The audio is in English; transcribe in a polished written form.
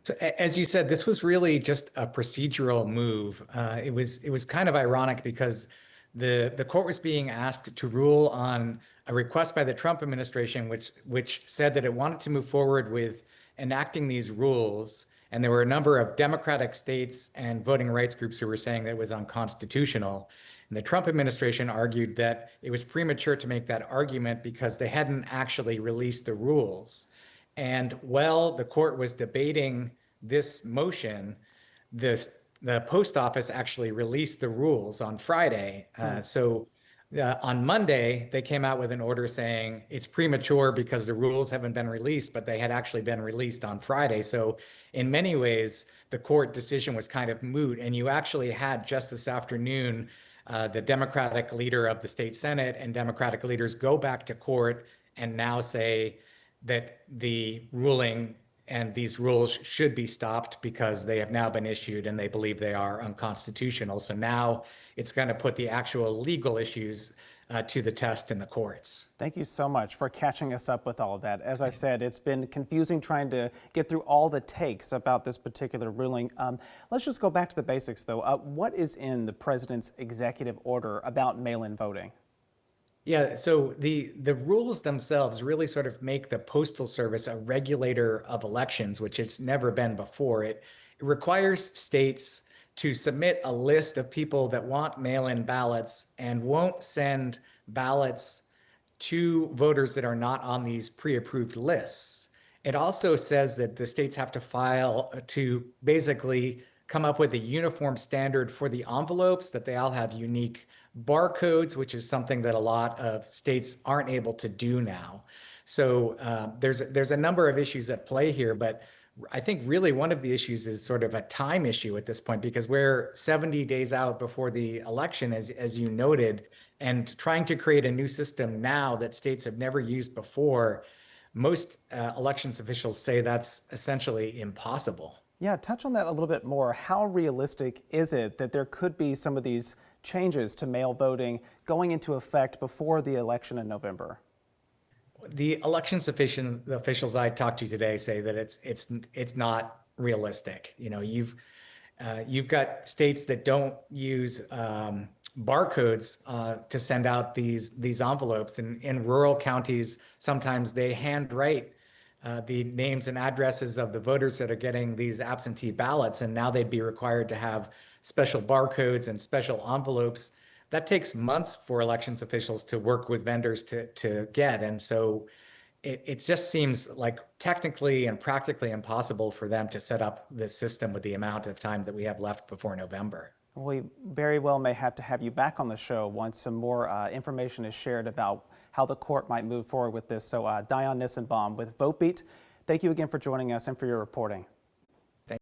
So as you said, this was really just a procedural move. It was kind of ironic because the court was being asked to rule on a request by the Trump administration, which said that it wanted to move forward with enacting these rules. And there were a number of Democratic states and voting rights groups who were saying that it was unconstitutional. And the Trump administration argued that it was premature to make that argument because they hadn't actually released the rules. And while the court was debating this motion, this the post office actually released the rules on Friday. On Monday, they came out with an order saying it's premature because the rules haven't been released, but they had actually been released on Friday. So in many ways, the court decision was kind of moot. And you actually had just this afternoon, the Democratic leader of the state Senate and Democratic leaders go back to court and now say that the ruling and these rules should be stopped because they have now been issued and they believe they are unconstitutional. So now it's going to put the actual legal issues to the test in the courts. Thank you so much for catching us up with all of that. As I said, it's been confusing trying to get through all the takes about this particular ruling. Let's just go back to the basics, though. What is in the president's executive order about mail-in voting? Yeah, so the rules themselves really sort of make the Postal Service a regulator of elections, which it's never been before. It requires states to submit a list of people that want mail-in ballots and won't send ballots to voters that are not on these pre-approved lists. It also says that the states have to file to basically come up with a uniform standard for the envelopes, that they all have unique barcodes, which is something that a lot of states aren't able to do now. So there's a number of issues at play here, but I think really one of the issues is sort of a time issue at this point, because we're 70 days out before the election, as you noted, and trying to create a new system now that states have never used before, most elections officials say that's essentially impossible. Yeah, touch on that a little bit more. How realistic is it that there could be some of these changes to mail voting going into effect before the election in November? The elections officials I talked to today say that it's not realistic. You know, you've got states that don't use barcodes to send out these envelopes, and in rural counties, sometimes they handwrite the names and addresses of the voters that are getting these absentee ballots, and now they'd be required to have special barcodes and special envelopes. That takes months for elections officials to work with vendors to get. And so it just seems like technically and practically impossible for them to set up this system with the amount of time that we have left before November. We very well may have to have you back on the show once some more information is shared about how the court might move forward with this. So Dion Nissenbaum with VoteBeat, thank you again for joining us and for your reporting.